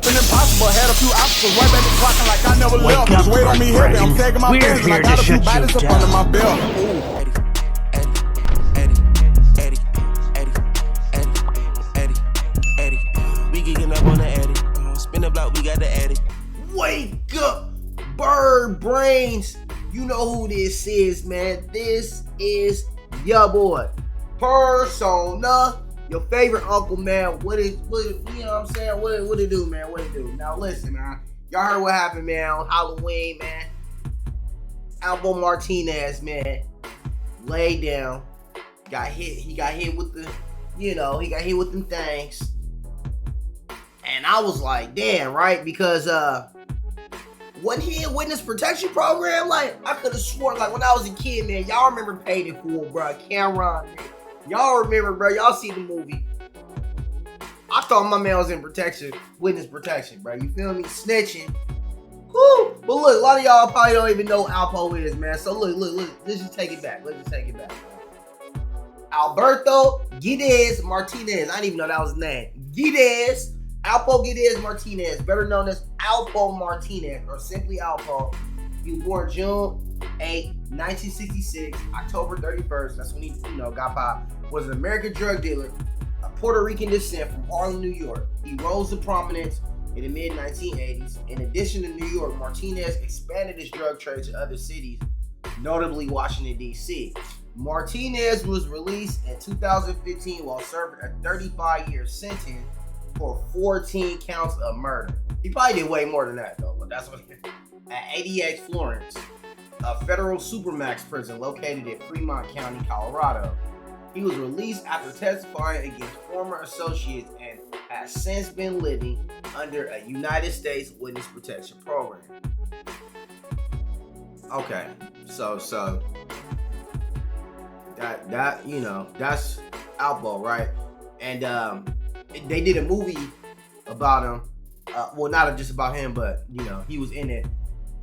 nothing impossible. Had a few obstacles, right back to clocking like I never Wake left. up, This weight on me heavy, I'm tagging my We're fans, and here I got to a few shut battles you up under my down. belt. Eddie. We geeking up on the Eddie. Spin the block, we got the Eddie. Wake up, bird brains. You know who this is, man. This is your boy, Persona, your favorite uncle, man. What you know what I'm saying? What it do, man? What it do? Now listen, man. Y'all heard what happened, man, on Halloween, man. Alpo Martinez, man, laid down, got hit. He got hit with the, he got hit with them things. And I was like, damn, right? Because wasn't he in witness protection program? Like, I could have sworn, like, when I was a kid, man, y'all remember Paid in Full, bro. Cameron, man. Y'all remember, bro. Y'all see the movie. I thought my man was in protection, witness protection, bro. You feel me? Snitching. Woo! But look, a lot of y'all probably don't even know Alpo is, man. So look. Let's just take it back. Alberto Guedes Martinez. I didn't even know that was his name. Alpo Guedes Martinez, better known as Alpo Martinez, or simply Alpo. He was born June 8, 1966, October 31st. That's when he, got popped. Was an American drug dealer, of Puerto Rican descent from Harlem, New York. He rose to prominence in the mid-1980s. In addition to New York, Martinez expanded his drug trade to other cities, notably Washington, D.C. Martinez was released in 2015 while serving a 35-year sentence for 14 counts of murder. He probably did way more than that, though, but that's what he did. At 88 Florence, a federal supermax prison located in Fremont County, Colorado. He was released after testifying against former associates and has since been living under a United States Witness Protection Program. Okay, so that's Alpo, right? And they did a movie about him. Well, not just about him, but he was in it.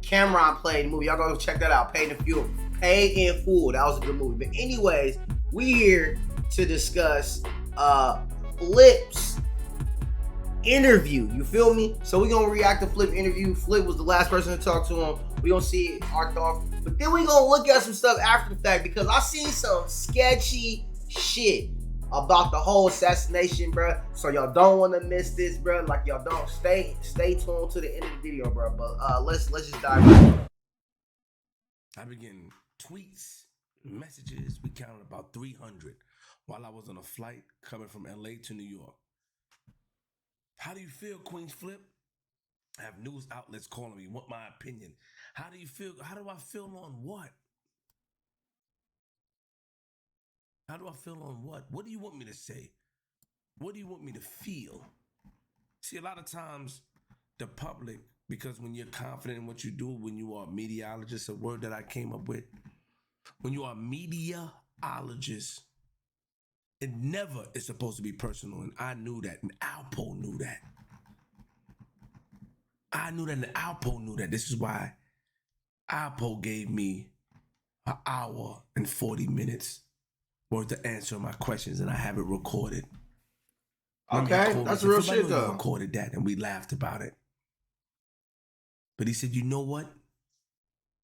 Cameron played the movie. Y'all go check that out. Paid in Full. That was a good movie. But anyways, we here to discuss Flip's interview. You feel me? So we're gonna react to Flip interview. Flip was the last person to talk to him. We gonna see our thoughts. But then we gonna look at some stuff after the fact, because I seen some sketchy shit about the whole assassination, bro. So y'all don't want to miss this, bro. Like, y'all don't stay tuned to the end of the video, bro. But let's just dive in. I've been getting tweets, messages. We counted about 300 while I was on a flight coming from LA to New York. How do you feel, Queensflip? I have news outlets calling me, want my opinion. How do you feel? How do I feel on what? How do I feel on what? What do you want me to say? What do you want me to feel? See, a lot of times the public, because when you're confident in what you do, when you are a mediologist, a word that I came up with, when you are a mediologist, it never is supposed to be personal. And I knew that, and Alpo knew that. I knew that, and Alpo knew that. This is why Alpo gave me an hour and 40 minutes worth to answer my questions, and I have it recorded. Okay, that's real shit, though. Recorded that, and we laughed about it. But he said, "You know what?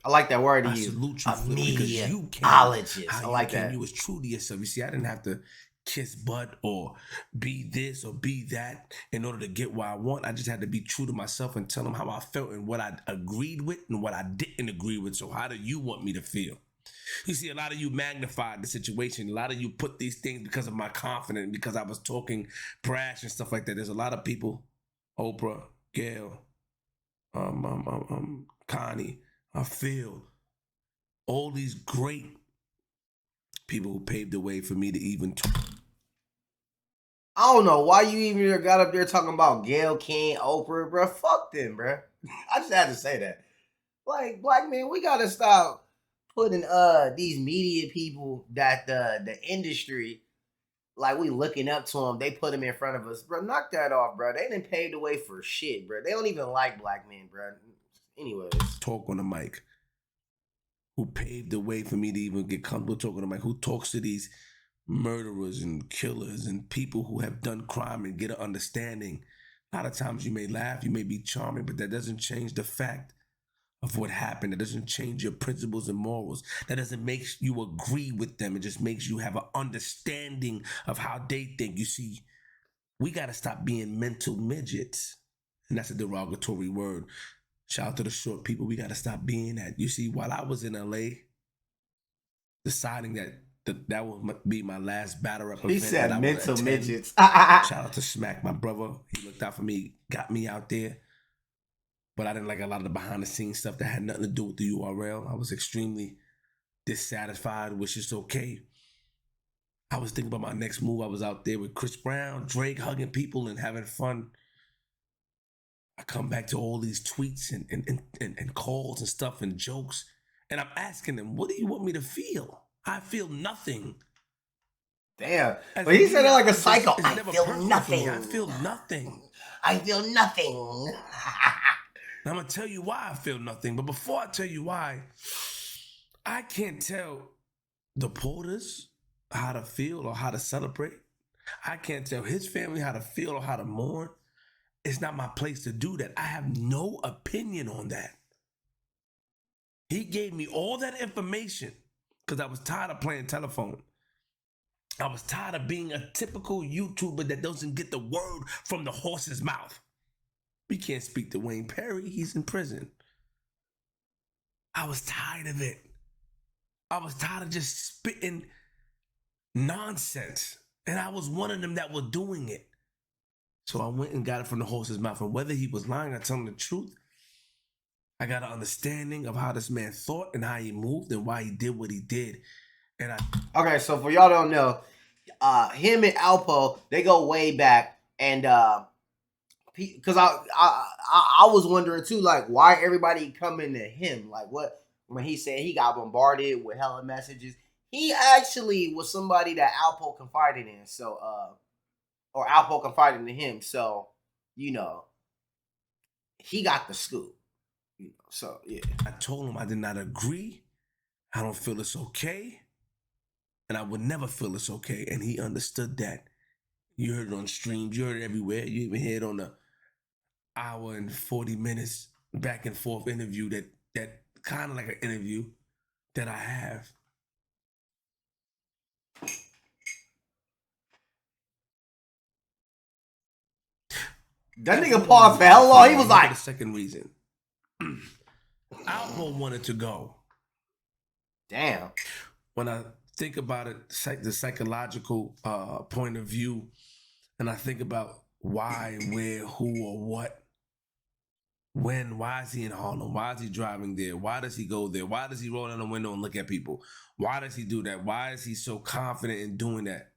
I like that word he used. Salute you, A Flip, because you came. mediologist. I like that. You was true to yourself. You see, I didn't have to kiss butt or be this or be that in order to get what I want. I just had to be true to myself and tell them how I felt and what I agreed with and what I didn't agree with. So how do you want me to feel?" You see, a lot of you magnified the situation. A lot of you put these things because of my confidence, because I was talking brash and stuff like that. There's a lot of people, Oprah, Gail, Connie, Phil, all these great people who paved the way for me to even I don't know why you even got up there talking about Gail King, Oprah, bro. Fuck them, bro. I just had to say that. Like, black man, we gotta stop putting these media people that the industry, like, we looking up to them. They put them in front of us, bro. Knock that off, bro. They didn't pave the way for shit, bro. They don't even like black men, bro. Anyways, talk on the mic. Who paved the way for me to even get comfortable talking on the mic? Who talks to these murderers and killers and people who have done crime and get an understanding A lot of times you may laugh, you may be charming, but that doesn't change the fact of what happened. It doesn't change your principles and morals. That doesn't make you agree with them. It just makes you have an understanding of how they think. You see, we got to stop being mental midgets. And that's a derogatory word. Shout out to the short people. We got to stop being that. You see, while I was in LA, deciding that would be my last battle rap event. He said mental midgets. Shout out to Smack, my brother. He looked out for me, got me out there. But I didn't like a lot of the behind the scenes stuff that had nothing to do with the URL. I was extremely dissatisfied, which is okay. I was thinking about my next move. I was out there with Chris Brown, Drake, hugging people and having fun. I come back to all these tweets and calls and stuff and jokes. And I'm asking them, what do you want me to feel? I feel nothing. Damn. But he said it like a psycho. It's I never feel personal for nothing. me. I feel nothing. I feel nothing. I'm going to tell you why I feel nothing. But before I tell you why, I can't tell the Porters how to feel or how to celebrate. I can't tell his family how to feel or how to mourn. It's not my place to do that. I have no opinion on that. He gave me all that information because I was tired of playing telephone. I was tired of being a typical YouTuber that doesn't get the word from the horse's mouth. We can't speak to Wayne Perry. He's in prison. I was tired of it. I was tired of just spitting nonsense. And I was one of them that were doing it. So I went and got it from the horse's mouth. And whether he was lying or telling the truth, I got an understanding of how this man thought and how he moved and why he did what he did. And Okay, so for y'all don't know, him and Alpo, they go way back. And because I was wondering too, like, why everybody coming to him? Like, what, when he said he got bombarded with hella messages, he actually was somebody that Alpo confided in. So, or Alpo confided in him. So, you know, he got the scoop. You know, so yeah. I told him I did not agree. I don't feel it's okay. And I would never feel it's okay. And he understood that. You heard it on streams. You heard it everywhere. You even heard it on the hour and 40 minutes back and forth interview that kind of like an interview that I have. That nigga paused for hell long. He was like, the second reason. Alpo wanted to go. damn. When I think about it, the psychological point of view, and I think about why, where, who, or what, when, why is he in Harlem? Why is he driving there? Why does he go there? Why does he roll down the window and look at people? Why does he do that? Why is he so confident in doing that?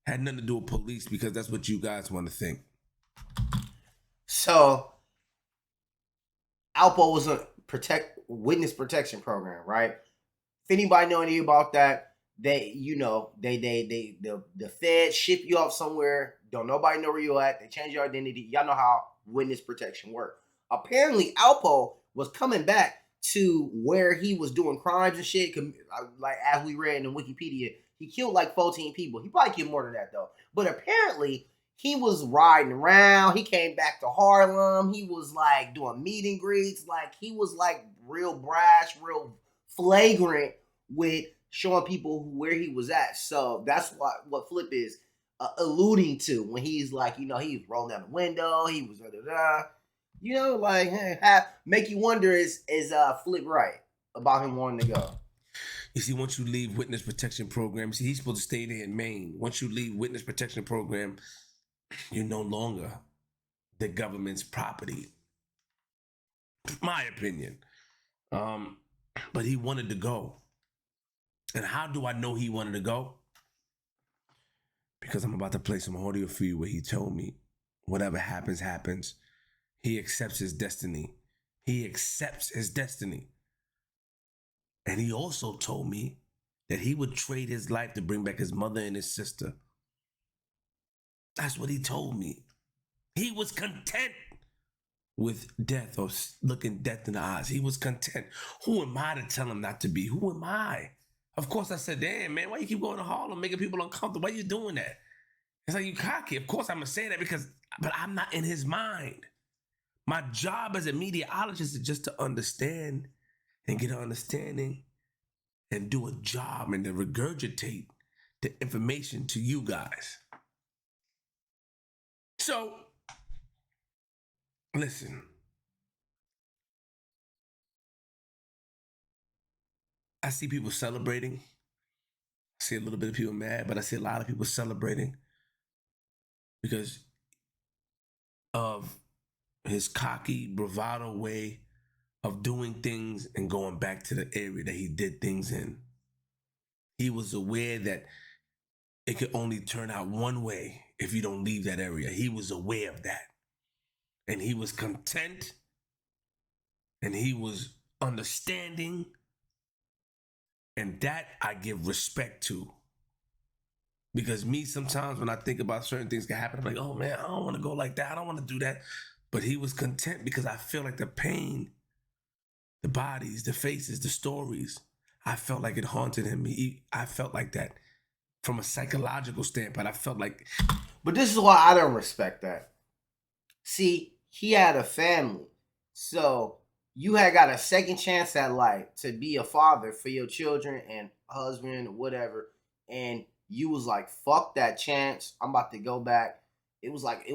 Had nothing to do with police, because that's what you guys want to think. So, Alpo was a witness protection program, right? If anybody know anything about that, the feds ship you off somewhere. Don't nobody know where you at. They change your identity. Y'all know how witness protection works. Apparently, Alpo was coming back to where he was doing crimes and shit. Like, as we read in Wikipedia, he killed like 14 people. He probably killed more than that though. But apparently, he was riding around. He came back to Harlem. He was like doing meet and greets. Like, he was like real brash, real flagrant with showing people where he was at. So that's what Flip is alluding to when he's like, you know, he was rolling down the window. He was you know, like, make you wonder, is Flip right about him wanting to go? You see, once you leave witness protection program, see, he's supposed to stay there in Maine. Once you leave witness protection program, you're no longer the government's property. My opinion. But he wanted to go. And how do I know he wanted to go? Because I'm about to play some audio for you where he told me, whatever happens, happens. He accepts his destiny. He accepts his destiny. And he also told me that he would trade his life to bring back his mother and his sister. That's what he told me. He was content with death, or looking death in the eyes. He was content. Who am I to tell him not to be? Who am I? Of course, I said, damn, man, why you keep going to Harlem, making people uncomfortable? Why you doing that? It's like, you cocky. Of course I'm going to say that but I'm not in his mind. My job as a meteorologist is just to understand and get an understanding and do a job and to regurgitate the information to you guys. So, listen. I see people celebrating. I see a little bit of people mad, but I see a lot of people celebrating because of his cocky, bravado way of doing things and going back to the area that he did things in. He was aware that it could only turn out one way if you don't leave that area. He was aware of that. And he was content and he was understanding. And that I give respect to. Because me, sometimes when I think about certain things can happen, I'm like, oh man, I don't want to go like that. I don't want to do that. But he was content because I feel like the pain, the bodies, the faces, the stories, I felt like it haunted him. I felt like that from a psychological standpoint. I felt like... But this is why I don't respect that. See, he had a family. So you had got a second chance at life to be a father for your children and husband or whatever. And you was like, fuck that chance. I'm about to go back. It was like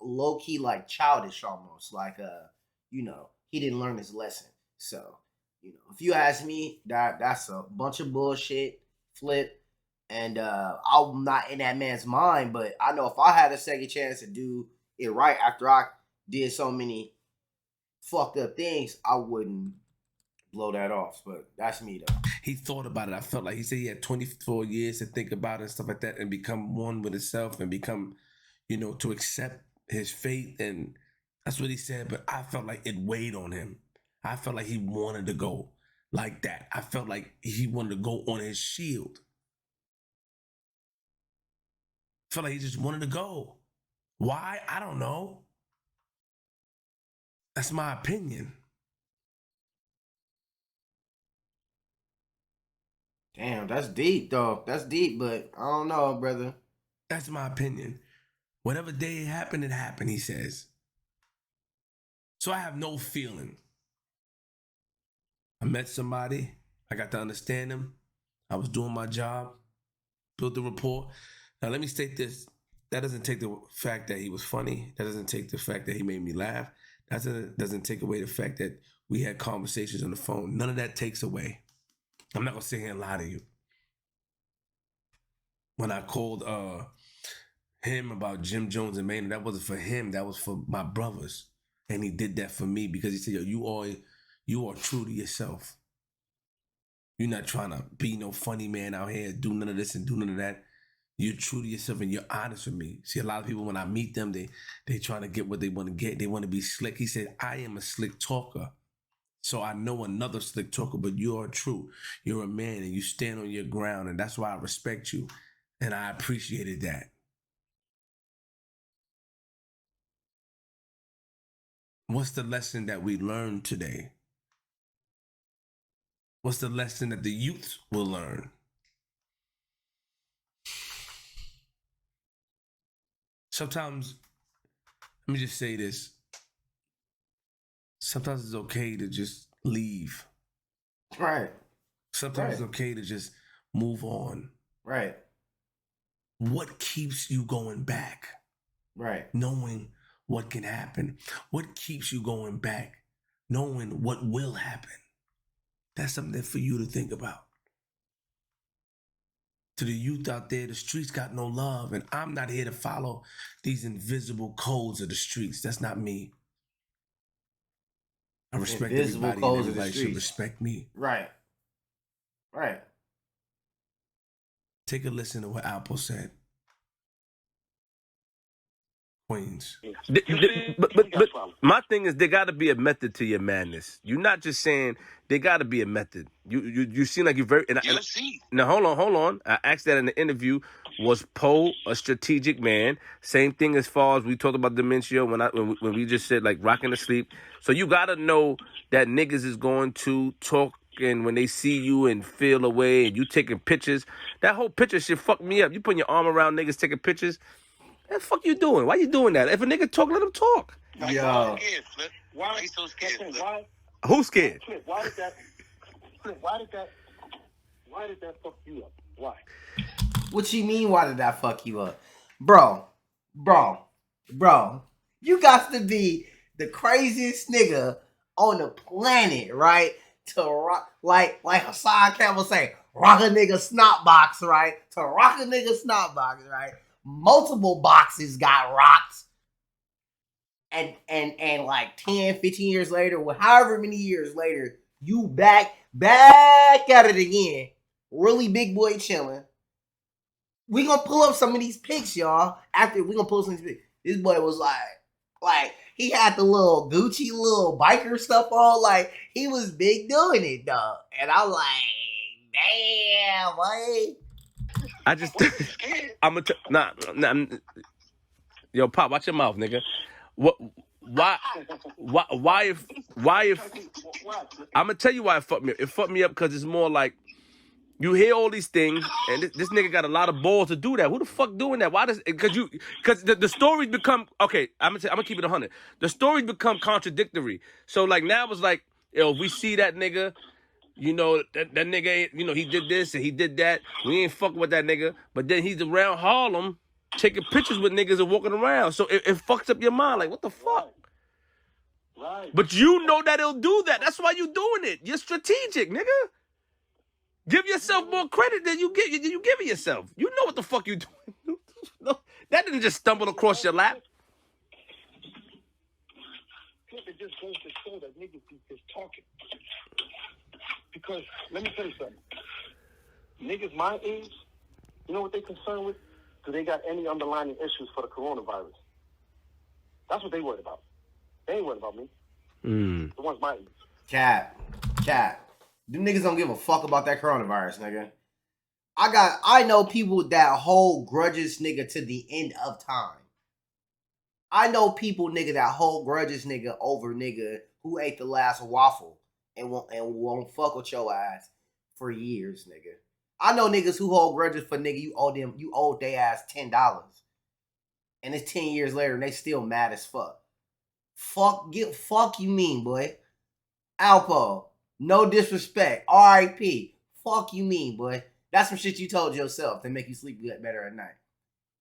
low key, like childish almost. Like, he didn't learn his lesson. So, if you ask me, that's a bunch of bullshit, Flip. And I'm not in that man's mind, but I know if I had a second chance to do it right after I did so many fucked up things, I wouldn't blow that off. But that's me though. He thought about it. I felt like he said he had 24 years to think about it and stuff like that and become one with himself and become, to accept his fate. And that's what he said. But I felt like it weighed on him. I felt like he wanted to go like that. I felt like he wanted to go on his shield. I felt like he just wanted to go. Why? I don't know. That's my opinion. Damn, that's deep, though. That's deep, but I don't know, brother. That's my opinion. Whatever day it happened, he says. So I have no feeling. I met somebody. I got to understand him. I was doing my job. Built the rapport. Now, let me state this. That doesn't take the fact that he was funny. That doesn't take the fact that he made me laugh. That doesn't take away the fact that we had conversations on the phone. None of that takes away. I'm not going to sit here and lie to you. When I called him about Jim Jones and Maynard, that wasn't for him. That was for my brothers. And he did that for me because he said, yo, you are true to yourself. You're not trying to be no funny man out here, do none of this and do none of that. You're true to yourself and you're honest with me. See, a lot of people, when I meet them, they trying to get what they want to get. They want to be slick. He said, I am a slick talker. So I know another slick talker, but you are true. You're a man and you stand on your ground, and that's why I respect you. And I appreciated that. What's the lesson that we learned today? What's the lesson that the youth will learn? Sometimes, let me just say this. Sometimes it's okay to just leave. Right. Sometimes it's okay to just move on. Right. What keeps you going back? Right. Knowing what can happen. What keeps you going back? Knowing what will happen. That's something for you to think about. To the youth out there, the streets got no love, and I'm not here to follow these invisible codes of the streets. That's not me. I respect invisible everybody, codes and everybody of the streets. should respect me. Right. Right. Take a listen to what Alpo said. Queens. But my thing is, there got to be a method to your madness. You're not just saying there got to be a method. You seem like you're very. Now hold on. I asked that in the interview. Was Poe a strategic man? Same thing as far as we talked about dementia when we just said like rocking to sleep. So you got to know that niggas is going to talk. And when they see you and feel away and you taking pictures, that whole picture shit fucked me up. You putting your arm around niggas taking pictures. What the fuck you doing? Why you doing that? If a nigga talk, let him talk. Yo. Why are you so scared? Who's scared? Why did that fuck you up? Why? What you mean, why did that fuck you up? Bro. You got to be the craziest nigga on the planet, right? To rock, like Hassan Campbell say, rock a nigga snot box, right? To rock a nigga snot box, right? Multiple boxes got rocked. And like 10, 15 years later, well, however many years later, you back at it again. Really big boy chilling. We gonna pull up some of these pics, y'all. After we gonna pull some of these pics. This boy was like he had the little Gucci little biker stuff on. Like he was big doing it, dog. And I'm like, damn, boy. I just, I'm gonna yo, Pop, watch your mouth, nigga. What? Why if I'm gonna tell you why it fucked me up. It fucked me up because it's more like you hear all these things and this nigga got a lot of balls to do that. Who the fuck doing that? Why does because the stories become okay. I'm gonna keep it 100. The stories become contradictory. So like now it's like, yo, if we see that nigga, you know, that nigga ain't, you know, he did this and he did that. We ain't fucking with that nigga. But then he's around Harlem taking pictures with niggas and walking around. So it fucks up your mind. Like, what the fuck? Right. But you know that he'll do that. That's why you doing it. You're strategic, nigga. Give yourself more credit than you giving yourself. You know what the fuck you doing. No, that didn't just stumble across your lap. It just goes to show that niggas be just talking. Because let me tell you something. Niggas my age, you know what they concerned with? Do they got any underlying issues for the coronavirus? That's what they worried about. They ain't worried about me. The ones my age. Cat. Them niggas don't give a fuck about that coronavirus, nigga. I know people that hold grudges, nigga, to the end of time. I know people, nigga, that hold grudges, nigga, over nigga who ate the last waffle and won't fuck with your ass for years, nigga. I know niggas who hold grudges for nigga you owe their ass $10. And it's 10 years later and they still mad as fuck. Fuck you mean, boy. Alpo, no disrespect. R.I.P. Fuck you mean, boy. That's some shit you told yourself to make you sleep better at night.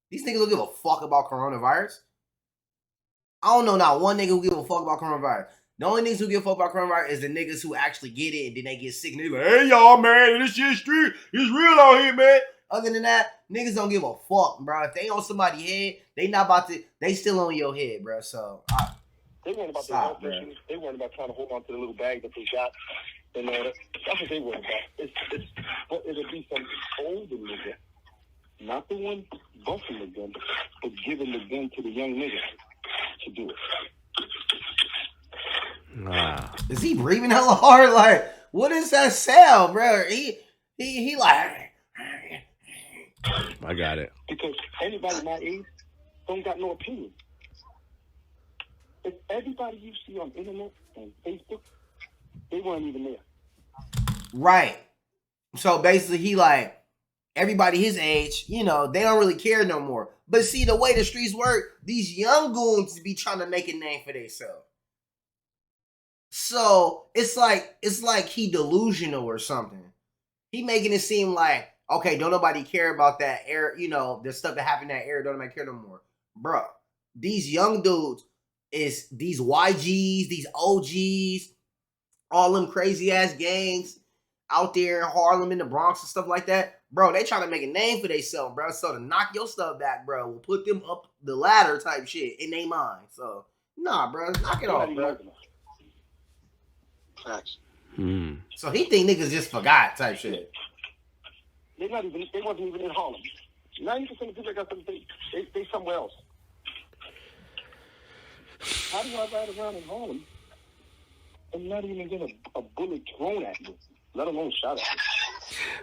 These niggas don't give a fuck about coronavirus. I don't know not one nigga who give a fuck about coronavirus. The only niggas who give a fuck about coronavirus is the niggas who actually get it and then they get sick and they go, hey y'all, man, this shit's street. It's real out here, man. Other than that, niggas don't give a fuck, bro. If they on somebody's head, they not about to, they still on your head, bro. So, they weren't about their health issues. They weren't about trying to hold on to the little bag that they got. And that's what they worried about. But it'll be some older nigga, not the one busting the gun, but giving the gun to the young nigga to do it. Wow. Is he breathing hella hard? Like, what is that sound, bro? He like. I got it. Because anybody my age don't got no opinion. If everybody you see on internet and Facebook, they weren't even there. Right. So basically, he like, everybody his age, you know, they don't really care no more. But see, the way the streets work, these young goons be trying to make a name for themselves. So it's like he delusional or something. He making it seem like, okay, don't nobody care about that era, you know, the stuff that happened in that era, don't nobody care no more. Bro, these young dudes is these YGs, these OGs, all them crazy ass gangs out there in Harlem, in the Bronx and stuff like that. Bro, they trying to make a name for themselves, bro. So to knock your stuff back, bro, will put them up the ladder type shit in their mind. So, nah, bro, knock it off, bro. Facts. So he think niggas just forgot type shit. They wasn't even in Harlem. 90% of people that got something, they somewhere else. How do I ride around in Harlem and not even get a bullet thrown at me, let alone shot at me?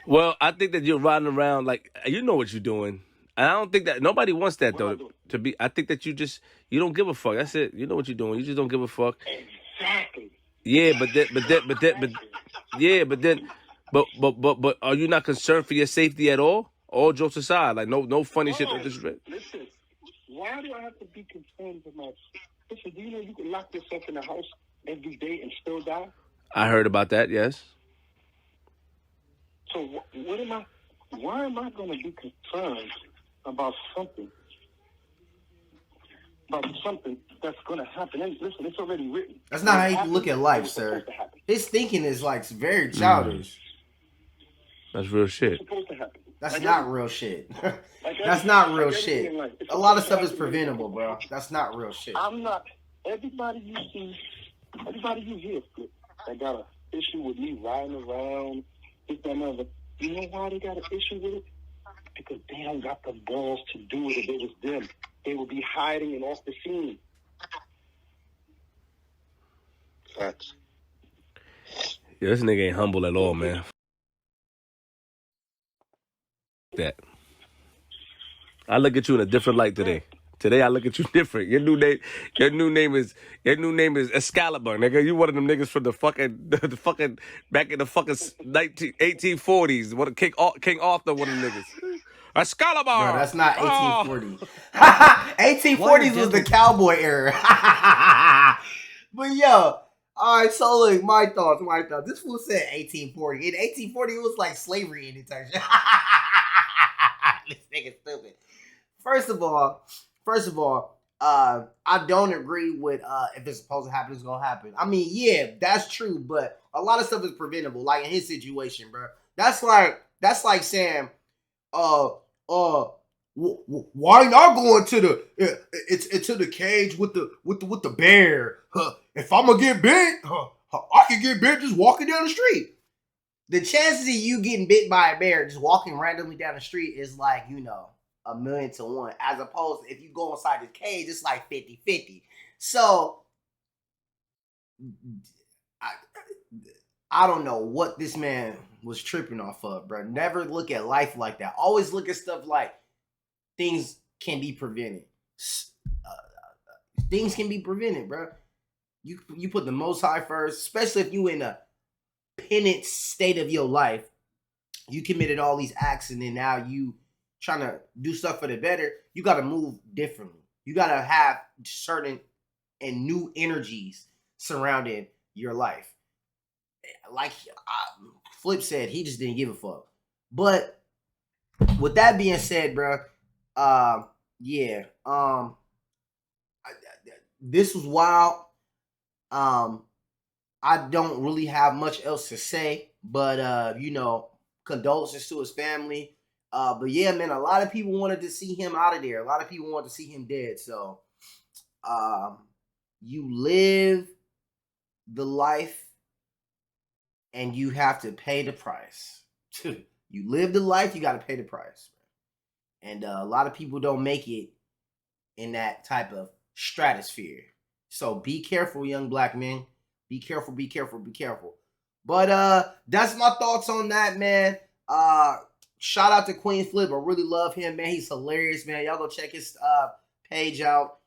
Well, I think that you're riding around like you know what you're doing. And I don't think that nobody wants that though. To be, I think that you don't give a fuck. That's it. You know what you're doing. You just don't give a fuck. Exactly. Yeah, but are you not concerned for your safety at all? All jokes aside, like no funny shit. Listen, Why do I have to be concerned with my... Listen, do you know you can lock yourself in the house every day and still die? I heard about that, yes. So what am I... Why am I going to be concerned about something? About something that's going to happen? And listen, it's already written. That's not how you look at life, sir. His thinking is like very childish. That's real shit. It's supposed to happen. That's not real shit. That's not real shit. A lot of stuff is preventable, bro. That's not real shit. I'm not... Everybody you see, everybody you hear, that got an issue with me riding around, this, that, and other. You know why they got an issue with it? Because they don't got the balls to do it if it was them. They would be hiding and off the scene. Facts. Yeah, this nigga ain't humble at all, man. That. I look at you in a different light today. Today I look at you different. Your new name is Excalibur, nigga. You one of them niggas from the fucking back in the fucking 1840s. What King Arthur, one of them niggas. Excalibur. Bro, that's not 1840. 1840s was the cowboy era. But yo, all right. So look, my thoughts. This fool said 1840. In 1840, it was like slavery in it. This nigga stupid. First of all, I don't agree with if it's supposed to happen, it's gonna happen. I mean, yeah, that's true, but a lot of stuff is preventable. Like in his situation, bro. That's like saying, why not going to the cage with the bear? If I'm gonna get bit, I can get bit just walking down the street. The chances of you getting bit by a bear just walking randomly down the street is like, 1,000,000 to 1. As opposed to if you go inside the cage, it's like 50-50. So, I don't know what this man was tripping off of, bro. Never look at life like that. Always look at stuff like things can be prevented. Things can be prevented, bro. You put the Most High first, especially if you in a penitent state of your life. You committed all these acts and then now you trying to do stuff for the better. You got to move differently. You got to have certain and new energies surrounding your life. Like Flip said, he just didn't give a fuck. But with that being said, bro, this was wild. I don't really have much else to say, but condolences to his family. But yeah, man, a lot of people wanted to see him out of there. A lot of people wanted to see him dead. So, you live the life and you have to pay the price. You live the life, you got to pay the price. And a lot of people don't make it in that type of stratosphere. So be careful, young black men. Be careful, be careful, be careful. But that's my thoughts on that, man. Shout out to Queensflip. I really love him, man. He's hilarious, man. Y'all go check his page out.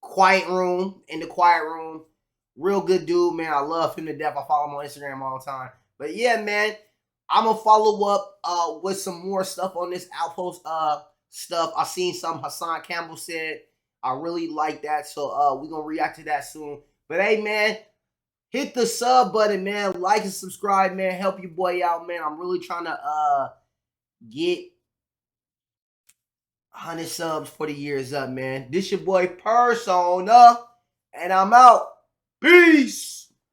Quiet Room, in the Quiet Room. Real good dude, man. I love him to death. I follow him on Instagram all the time. But yeah, man, I'm going to follow up with some more stuff on this Alpo stuff. I seen some Hassan Campbell said. I really like that. So we're going to react to that soon. But hey, man, hit the sub button, man. Like and subscribe, man. Help your boy out, man. I'm really trying to get 100 subs for the years up, man. This your boy Persona, and I'm out. Peace.